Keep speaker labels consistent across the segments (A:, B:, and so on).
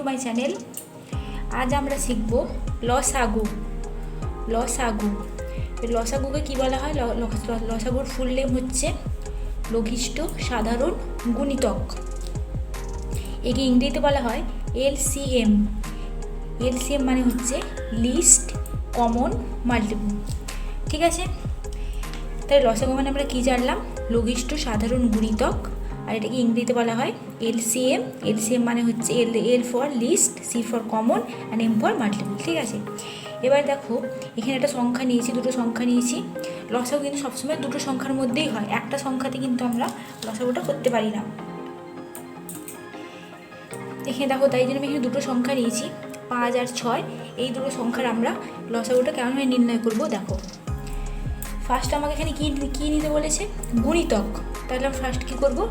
A: To my channel. আজ আমরা শিখব লসাগু। লসাগুকে কী বলা হয়? লসাগুর ফুল নেম হচ্ছে লঘিষ্ঠ সাধারণ গুণিতক। একে ইংরেজিতে বলা হয় LCM। LCM মানে হচ্ছে লিস্ট কমন মাল্টিপল। ঠিক আছে, তাই লসাগু মানে আমরা কী জানলাম? লঘিষ্ঠ সাধারণ গুণিতক, আর এটাকে ইংরেজিতে বলা হয় LCM। LCM মানে হচ্ছে L for least, C for common, and M for multiple. ঠিক আছে, এবার দেখো এখানে একটা সংখ্যা নিয়েছি, দুটো সংখ্যা নিয়েছি। লসাগু কিন্তু সবসময় দুটো সংখ্যার মধ্যেই হয়, একটা সংখ্যাতে কিন্তু আমরা লসাগুটা করতে পারি না। এখানে দেখো, তাই জন্য আমি এখানে দুটো সংখ্যা নিয়েছি, 5 আর 6। এই দুটো সংখ্যার আমরা লসাগুটা কেমনভাবে নির্ণয় করবো দেখো। ফার্স্ট আমাকে এখানে কী নিতে বলেছে? গুণিতক। তাহলে আমি ফার্স্ট কী করবো?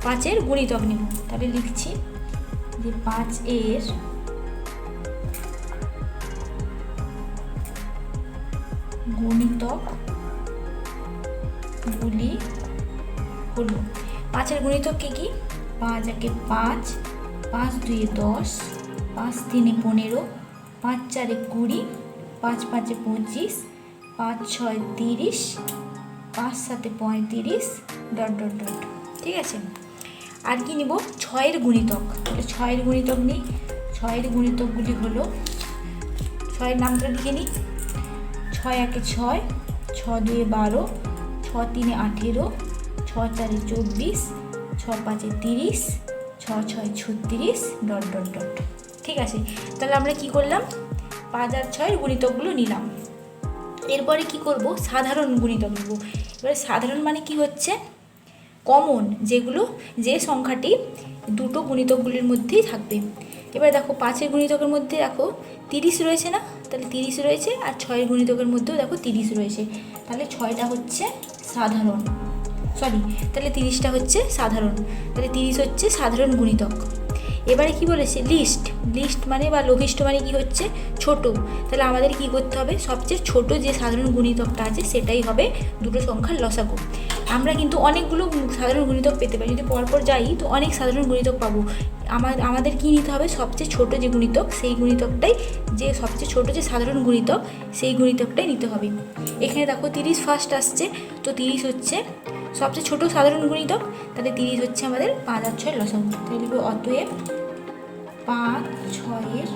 A: 5-এর গুণিতক নেব। তাহলে লিখছি যে 5-এর গুণিতকগুলি হলো, 5-এর গুণিতক কি? 5 একে 5, 5 2 10, 5 3 15, 5 4 20, 5 5 25, 5 6 30, 5 7 35, ... ঠিক আছে, আর কি নিব? 6-এর গুণিতক। তাহলে 6-এর গুণিতক নিই। 6-এর গুণিতকগুলি হলো, 6-এর নামটা লিখে নিই। 6 একে 6, 6 2 12, 6 3 18, 6 4 24, 6 5 30, 6 6 36, ... ঠিক আছে, তাহলে আমরা কি করলাম? 5 আর 6-এর গুণিতকগুলো নিলাম। এরপরে কি করব? সাধারণ গুণিতক নেব। এবারে সাধারণ মানে কি হচ্ছে? কমন, যে সংখ্যাটি দুটো গুণিতকগুলির মধ্যেই থাকবে। এবার দেখো 5-এর গুণিতকের মধ্যে দেখো 30 রয়েছে না? তাহলে 30 রয়েছে, আর 6-এর গুণিতকের মধ্যেও দেখো 30 রয়েছে। তাহলে 6টা হচ্ছে সাধারণ, তাহলে 30টা হচ্ছে সাধারণ। তাহলে 30 হচ্ছে সাধারণ গুণিতক। এবারে কি বলেছে? লিস্ট মানে বা লঘিষ্ঠ মানে কি হচ্ছে? ছোট। তাহলে আমাদের কি করতে হবে? সবচেয়ে ছোট যে সাধারণ গুণিতকটা আছে সেটাই হবে দুটো সংখ্যার লসাগু। আমরা কিন্তু অনেকগুলো সাধারণ গুণিতক পেতে পারি, যদি পরপর যাই তো অনেক সাধারণ গুণিতক পাবো। আমাদের কি নিতে হবে? সবচেয়ে ছোট যে গুণিতক, সেই গুণিতকটাই, যে সবচেয়ে ছোট যে সাধারণ গুণিতক, সেই গুণিতকটাই নিতে হবে। এখানে দেখো 30 ফার্স্ট আসছে, তো 30 হচ্ছে সবচেয়ে ছোট সাধারণ গুণিতক। তাহলে 30 হচ্ছে আমাদের 5 আর 6-এর লসাগু। তাহলে লিখব অতএব 5 6-এর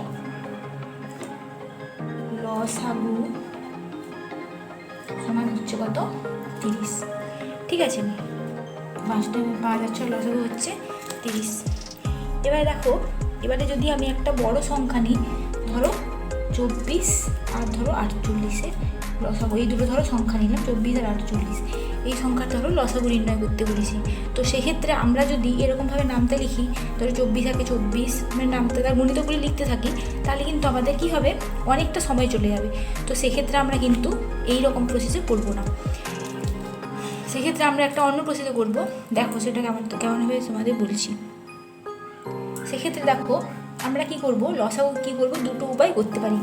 A: লসাগু সমান হচ্ছে কত? 30। ঠিক আছে, 5 আর 6-এর লসাগু হচ্ছে 30। এবারে দেখো, এবারে যদি আমি একটা বড় সংখ্যা নিই, ধরো 24 আর ধরো 48-এর লসাগু, এই দুটো ধরো সংখ্যা নিলাম, 24 আর 48। এই সংখ্যাটা ধরো লসাগু নির্ণয় করতে বলেছি। তো সেক্ষেত্রে আমরা যদি এরকমভাবে নামতে লিখি, ধরো 24 একে 24 মানে নামতে তার গুণিতকগুলি লিখতে থাকি, তাহলে কিন্তু আমাদের কী হবে? অনেকটা সময় চলে যাবে। তো সেক্ষেত্রে আমরা কিন্তু এই রকম প্রসেসে করবো না, সেক্ষেত্রে আমরা একটা অন্য প্রসেসে করবো। দেখো সেটা কেমন হবে তোমাদের বলছি। সেক্ষেত্রে দেখো আমরা কি করব? লসাগু কি করব? দুটো উপায় করতে পারি,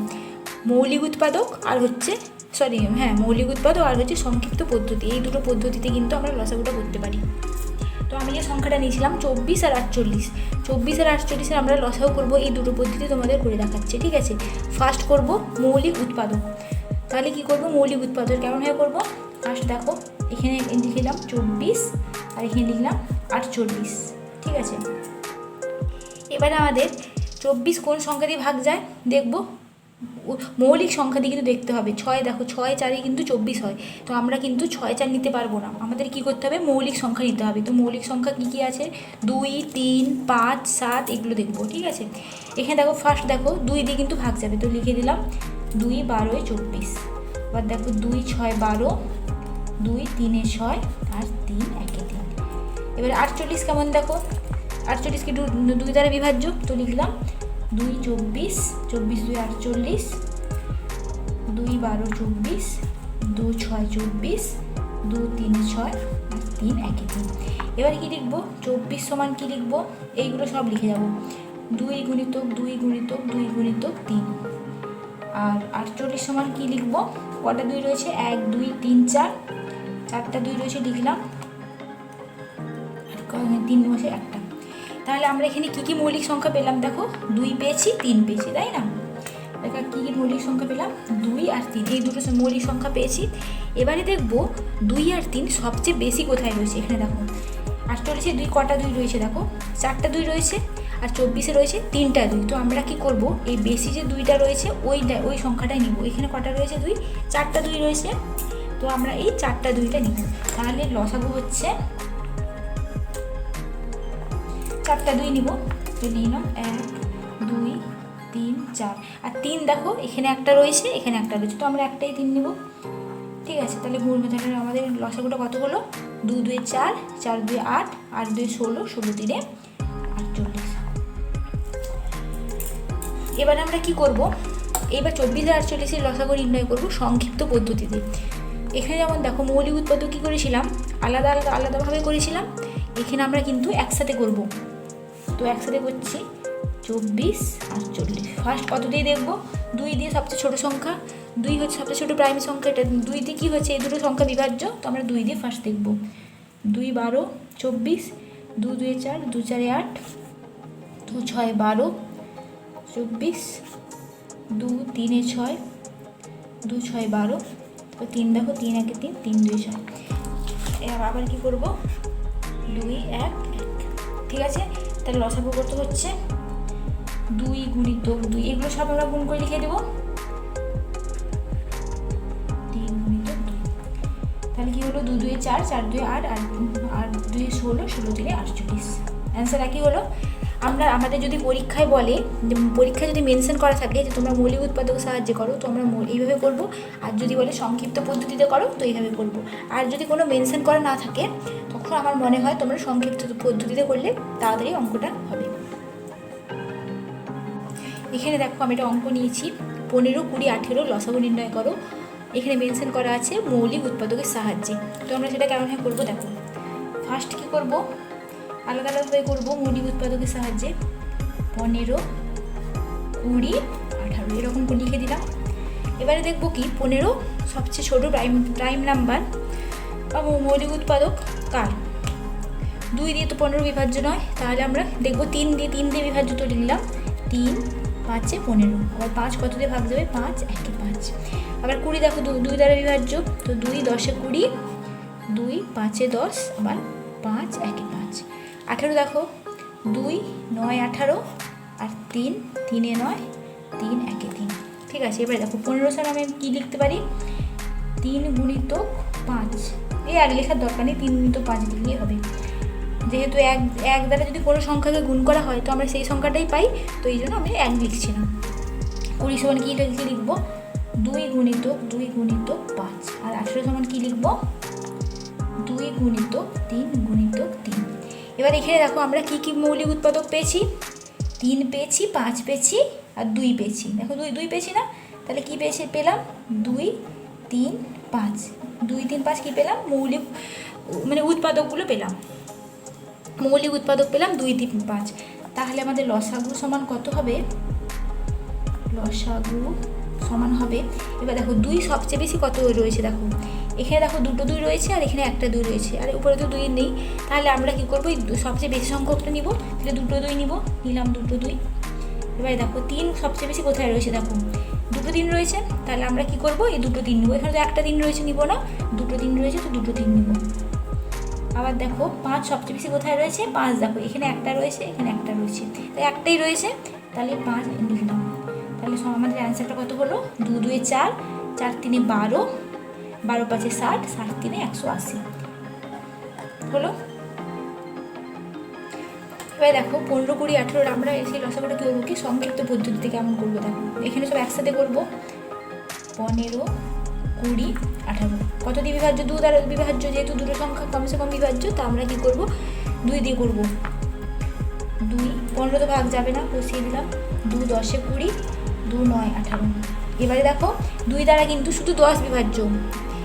A: মৌলিক উৎপাদক আর হচ্ছে মৌলিক উৎপাদক আর হচ্ছে সংক্ষিপ্ত পদ্ধতি। এই দুটো পদ্ধতিতে কিন্তু আমরা লসাগুটা করতে পারি। তো আমি যে সংখ্যাটা নিয়েছিলাম 24 আর 48, 24 আর 48-এর আমরা লসাগু করবো। এই দুটো পদ্ধতি তোমাদের করে দেখাচ্ছে। ঠিক আছে, ফার্স্ট করব মৌলিক উৎপাদক। তাহলে কি করব? মৌলিক উৎপাদক কেমনভাবে করব? ফার্স্ট দেখো, এখানে লিখলাম 24 আর এখানে লিখলাম 48। ঠিক আছে, এবারে আমাদের 24 কোন সংখ্যা দিয়ে ভাগ যায় দেখব। মৌলিক সংখ্যা দিয়ে কিন্তু দেখতে হবে। 6 দেখো, 6 4-এ কিন্তু 24 হয়। তো আমরা কিন্তু 6 4 নিতে পারবো না, আমাদের কি করতে হবে? মৌলিক সংখ্যা নিতে হবে। তো মৌলিক সংখ্যা কী আছে? 2 3 5 7 এগুলো দেখবো। ঠিক আছে, এখানে দেখো ফার্স্ট দেখো 2 দিয়ে কিন্তু ভাগ যাবে, তো লিখে দিলাম 2 12 24। এবার দেখো 2 6 12, 2 3 6 আর 3 1 3। এবারে 48 কেমন দেখো, 48 কি 2 দ্বারা বিভাজ্য, তো লিখলাম 2 24, 24 2 48, 2 12 24, 2 6 24, 2 3 6 আর 3 1 3। এবার কি লিখবো? 24 সমান কি লিখবো? এইগুলো সব লিখে যাব, 2 গুণিতক 2 গুণিতক 2 গুণিতক 3। আর 48 সমান কি লিখবো? কটা 2 রয়েছে? 1 2 3 4, 4টা 2 রয়েছে, লিখলাম 3 বসে একটা। তাহলে আমরা এখানে কী কী মৌলিক সংখ্যা পেলাম দেখো, 2 পেয়েছি, 3 পেয়েছি, তাই না? দেখো কী কী মৌলিক সংখ্যা পেলাম, 2 আর 3, এই দুটো মৌলিক সংখ্যা পেয়েছি। এবারে দেখবো 2 আর 3 সবচেয়ে বেশি কোথায় রয়েছে। এখানে দেখো 48-এ 2 কটা 2 রয়েছে, দেখো 4টা 2 রয়েছে, আর 24-এ রয়েছে 3টা 2। তো আমরা কি করব, এই বেশি যে 2টা রয়েছে ওই সংখ্যাটাই নিব। এখানে কটা রয়েছে 2, 4টা 2 রয়েছে, তো আমরা এই 4টা 2টা নিব। তাহলে লসাগু হচ্ছে 4টা 2 নিব। তো নিলাম 1 2 3 4, আর 3 দেখো এখানে একটা রয়েছে, এখানে একটা রয়েছে, তো আমরা একটাই 3 নিব। ঠিক আছে, তাহলে তাহলে আমাদের লসাগুটা কত হলো, 2 2 4, 4 2 8, 8 2 16, 16 3 48। এবার আমরা কি করব, এবার 24 আর 48-এর লসাগু নির্ণয় করব সংক্ষিপ্ত পদ্ধতিতে। এখানে যেমন দেখো মৌলিক উৎপাদক কী করেছিলাম, আলাদাভাবে করেছিলাম, এখানে আমরা কিন্তু একসাথে করব। তো একসাথে করছি 24 আর 40। ফার্স্ট কত দিয়ে দেখব, 2 দিয়ে সবচেয়ে ছোটো সংখ্যা, 2 হচ্ছে সবচেয়ে ছোটো প্রাইম সংখ্যা, এটা 2 দিয়ে কী হচ্ছে, এই দুটো সংখ্যা বিভাজ্য, তো আমরা 2 দিয়ে ফার্স্ট দেখব। 2 12 24, 2 2 4, 2 4 8, 2 6 12 24, 2 3 6, 2 6 12, তো 3 দেখো 3 1 3, 3 2 6। আবার কী করবো, 2 1 1। ঠিক আছে, তাহলে লসাগু কত হচ্ছে, 2 গুণিতক 2, এগুলো সব আমরা গুণ করে লিখে দেবো, 3 গুণিতক 2। তাহলে কী হলো, 2 2 4, 4 2 8, আর 2 16, 16 3 48। অ্যান্সার একই হলো। আমাদের যদি পরীক্ষায় বলে, পরীক্ষায় যদি মেনশন করা থাকে যে তোমরা মৌলিক উৎপাদক সাহায্যে করো, তো আমরা এইভাবে করব। আর যদি বলে সংক্ষিপ্ত পদ্ধতিতে করো, তো এইভাবে করব। আর যদি কোনো মেনশন করা না থাকে, তখন আমার মনে হয় তোমরা সংক্ষিপ্ত পদ্ধতিতে করলে তাড়াতাড়ি অঙ্কটা হবে। এখানে দেখো আমি একটা অঙ্ক নিয়েছি, 15 20 18 লসাগু নির্ণয় করো। এখানে মেনশন করা আছে মৌলিক উৎপাদকের সাহায্যে। তো আমরা সেটা কেমনভাবে করবো দেখো, ফার্স্ট কী করবো, আলাদাভাবে করবো মৌলিক উৎপাদকের সাহায্যে। 15 20 18 এরকম করে লিখে দিলাম। এবারে দেখবো কি 15 সবচেয়ে ছোটো প্রাইম নাম্বার বা মৌলিক উৎপাদক কার, 2 দিয়ে তো 15 বিভাজ্য নয়, তাহলে আমরা দেখবো 3 দিয়ে বিভাজ্য তো লিখলাম, 3 5 15। আবার 5 কত দিয়ে ভাগ যাবে, 5 1 5। আবার 20 দেখো 2 দ্বারা বিভাজ্য, তো 2 10 20, 2 5 10, আবার 5 1 5। 18 দেখো 2 9 18, আর 3 3 9, 3 1 3। ঠিক আছে, এবারে দেখো 15 সাল আমি কী লিখতে পারি, 3 গুণিতক 5। এই আর লেখার দরকার নেই, 3 গুণিতক 5 লিখলেই হবে। যেহেতু এক দ্বারা যদি কোনো সংখ্যাকে গুণ করা হয়, তো আমরা সেই সংখ্যাটাই পাই, তো এই জন্য আমি 1 লিখছিলাম। 20 সমান কী লিখবো, 2 গুণিতক 5। আর 18 সমান কী লিখবো, 2 গুণিতক 3 গুণিতক 3। এবার এখানে দেখো আমরা কী কী মৌলিক উৎপাদক পেয়েছি, 3 পেয়েছি, 5 পেয়েছি, আর 2 পেয়েছি। দেখো 2 পেয়েছি না, তাহলে কী পেলাম, 2 3 5, 2 3 5 কী পেলাম, মৌলিক উৎপাদকগুলো পেলাম, মৌলিক উৎপাদক পেলাম 2 3 5। তাহলে আমাদের লসাগু সমান কত হবে, লসাগু সমান হবে, এবার দেখো 2 সবচেয়ে বেশি কত রয়েছে, দেখো এখানে দেখো 2টো 2 রয়েছে, আর এখানে একটা 2 রয়েছে, আর উপরে তো 2 নেই। তাহলে আমরা কী করবো, সবচেয়ে বেশি সংখ্যকটা নিব, তাহলে 2টো 2 নিলাম 2টো 2। এবারে দেখো 3 সবচেয়ে বেশি কোথায় রয়েছে, দেখো 2টো 3 রয়েছে, তাহলে আমরা কী করবো, এই 2টো 3 নিব। এখানে তো একটা 3 রয়েছে, নিব না, 2টো 3 রয়েছে, তো 2টো 3 নিব। আবার দেখো 5 সবচেয়ে বেশি কোথায় রয়েছে, 5 দেখো এখানে একটা রয়েছে, এখানে একটা রয়েছে, তাই একটাই রয়েছে, তাহলে 5 লিখলাম। তাহলে আমাদের অ্যান্সারটা কত হলো, 2 2 4, 4 3 12, 12 5 60, 60 3 180 হলো। এবার দেখো 15 20 18 আমরা সেই লসাগুটা কী করবো, কি সংক্ষিপ্ত পদ্ধতিতে কেমন করবো দেখো, এখানে সব একসাথে করবো। 15 20 18 কত দিয়ে বিভাজ্য, 2 দ্বারা বিভাজ্য, যেহেতু দুটো সংখ্যা কমসে কম বিভাজ্য, তা আমরা কী করবো, 2 দিয়ে করবো। 2 15 তো ভাগ যাবে না, বসিয়ে দিলাম, 2 10 20, 2 9 18। এবারে দেখো 2 দ্বারা কিন্তু শুধু 10 বিভাজ্য,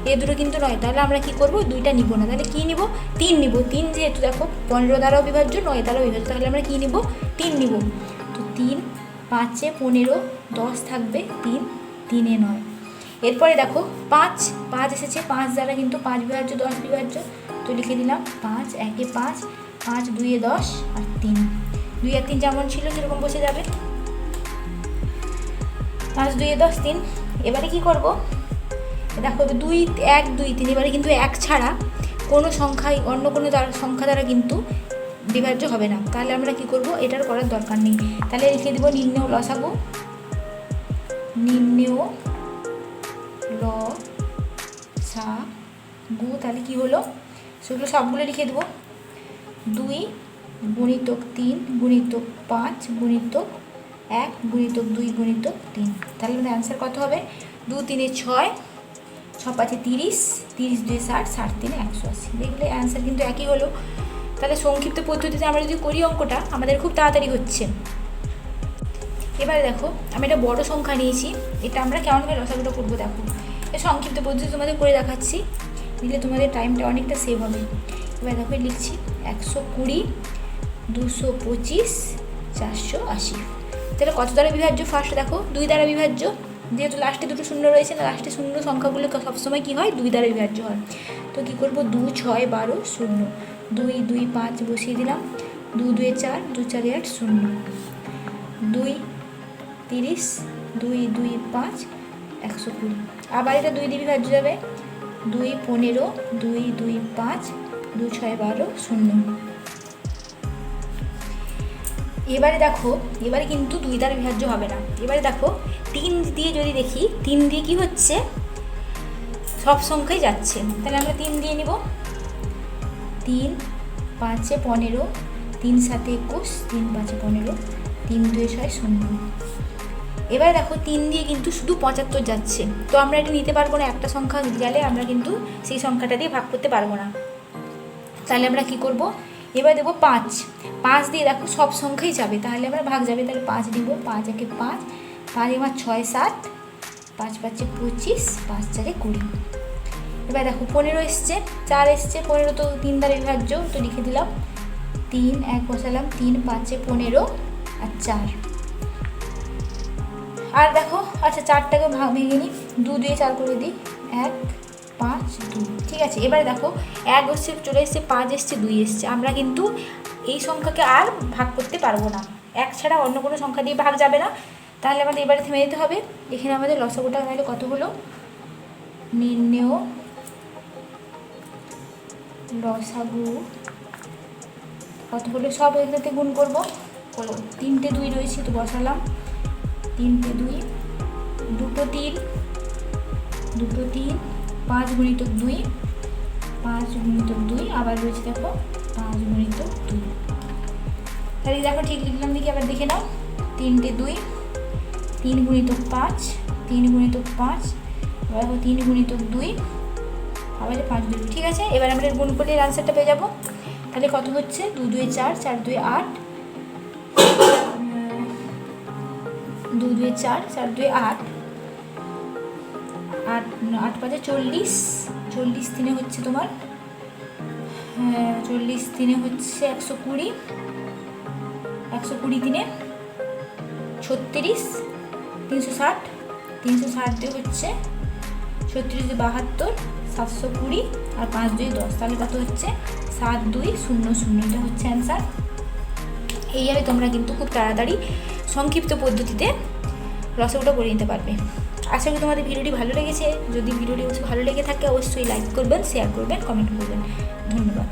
A: এই দুটো কিন্তু নয়, তাহলে আমরা কী করবো, 2টা নিব না, তাহলে কী নিব, 3 নিব। 3 যেহেতু দেখো 15 দ্বারাও বিভাজ্য, 9 দ্বারাও বিভাজ্য, তাহলে আমরা কী নিব, 3 নিব। তো 3 5 15, 10 থাকবে, 3 3 9। এরপরে দেখো 5 এসেছে, 5 দ্বারা কিন্তু 5 বিভাজ্য, 10 বিভাজ্য, তো লিখে দিলাম 5 1 5, 5 2 10, আর 3। 2 আর 3 যেমন ছিল সেরকম বসে যাবে। 5 2 10 3। এবারে কি করব, দেখো 2 1 2 3, এবারে কিন্তু 1 ছাড়া কোনো সংখ্যাই অন্য কোনো সংখ্যা দ্বারা কিন্তু বিভাজ্য হবে না। তাহলে আমরা কি করব, এটার করার দরকার নেই। তাহলে লিখে দেব নির্ণেয় লসাগু, নির্ণেয় লসাগু। তাহলে কি হলো, সেগুলো সবগুলো লিখে দেবো। 2 গুণিতক 3 গুণিতক 5 গুণিতক 1 গুণিতক 2 গুণিতক 3। তাহলে আমাদের অ্যান্সার কত হবে, 2 3 6, 6 5 30, 30 2 60, 60 3 180। দেখলে অ্যান্সার কিন্তু একই হলো। তাহলে সংক্ষিপ্ত পদ্ধতিতে আমরা যদি করি অঙ্কটা আমাদের খুব তাড়াতাড়ি হচ্ছে। এবারে দেখো আমি একটা বড় সংখ্যা নিয়েছি, এটা আমরা কেমনভাবে লসাগুটা করবো দেখো। এই সংক্ষিপ্ত পদ্ধতি তোমাদের করে দেখাচ্ছি, দিলে তোমাদের টাইমটা অনেকটা সেভ হবে। এবার দেখো লিখছি 120, 225, 480। তাহলে কত দ্বারা বিভাজ্য, ফার্স্ট দেখো 2 দ্বারা বিভাজ্য, যেহেতু লাস্টে দুটো শূন্য রয়েছে না, লাস্টে শূন্য সংখ্যাগুলো সবসময় কী হয়, 2 দ্বারা বিভাজ্য হয়। তো কী করবো, 2 6 12 0, 2 2 5 বসিয়ে দিলাম, 2 2 4, 2 4 8 0, 2 30, 2 2 5 120। আবার এটা 2 দিয়ে বিভাজ্য যাবে, 2 15, 2 2 5, 2 6 12 0। এবারে দেখো, এবারে কিন্তু 2 দ্বারা বিভাজ্য হবে না। এবারে দেখো 3 দিয়ে যদি দেখি, 3 দিয়ে কি হচ্ছে, সব সংখ্যাই যাচ্ছে। তাহলে আমরা 3 দিয়ে নিব, 3 5 15, 3 7 21, 3 5 15, 3 2 6 0। এবারে দেখো 3 দিয়ে কিন্তু শুধু 75 যাচ্ছে, তো আমরা এটা নিতে পারবো না। একটা সংখ্যা গেলে আমরা কিন্তু সেই সংখ্যাটা দিয়ে ভাগ করতে পারবো না। তাহলে আমরা কি করব, এবার দেবো 5, 5 দিয়ে দেখো সব সংখ্যাই যাবে, তাহলে আমরা ভাগ যাবে। তাহলে 5 দিব, 5 একে 5, 5 আমার 6 7, 5 5 25, 5 4 20। এবার দেখো 15 এসছে, 4 এসছে, 15 তো 3 দ্বারা বিভাজ্য, তো লিখে দিলাম 3 1 বসালাম, 3 5 15 আর 4। আর দেখো আচ্ছা 4টাকে ভেঙে নিই, 2 2 4 করে দিই, 1 5 2। ঠিক আছে, এবারে দেখো 1 এসছে, চলে এসছে, 5 এসছে, 2 এসছে। আমরা কিন্তু এই সংখ্যাকে আর ভাগ করতে পারবো না, 1 ছাড়া অন্য কোনো সংখ্যা দিয়ে ভাগ যাবে না। তাহলে আমাদের এবারে থেমে দিতে হবে। এখানে আমাদের লসাগুটা তাহলে কত হলো, নির্ণেয় লসাগু কত হলো, সব এটাতে গুণ করবো। 3টে 2 রয়েছে, তো বসালাম 3টে 2, 2টো 3, 2টো 3, 5 গুণিতক 2, 5 গুণিতক 2, আবার রয়েছে দেখো 5 গুণিতক 2। তাহলে দেখো ঠিক লিখলাম, দেখি আবার দেখে নাও, 3টে 2, 3 গুণিতক 5, 3 গুণিতক 5, এবার দেখো 3 গুণিতক 2, আবার 5 2। ঠিক আছে, এবার আমরা গুণ করলে আনসারটা পেয়ে যাবো। তাহলে কত হচ্ছে, 2 2 4, 4 2 8, 2 2 4, 4 2 8, 8 8 5 40, 40 3 হচ্ছে তোমার 40 3 হচ্ছে 120, 120 3 36, 360, 360 দিয়ে হচ্ছে 36 72, 720 আর 5 2 10। তাহলে কত হচ্ছে, 7 2 0 0। এটা হচ্ছে অ্যান্সার। এইভাবে তোমরা কিন্তু খুব তাড়াতাড়ি সংক্ষিপ্ত পদ্ধতিতে লসাগুটা করে নিতে পারবে। আশা করি তোমাদের ভিডিওটি ভালো লেগেছে। যদি ভিডিওটি ভালো লেগে থাকে অবশ্যই লাইক করবেন, শেয়ার করবেন, কমেন্ট করবেন। ধন্যবাদ।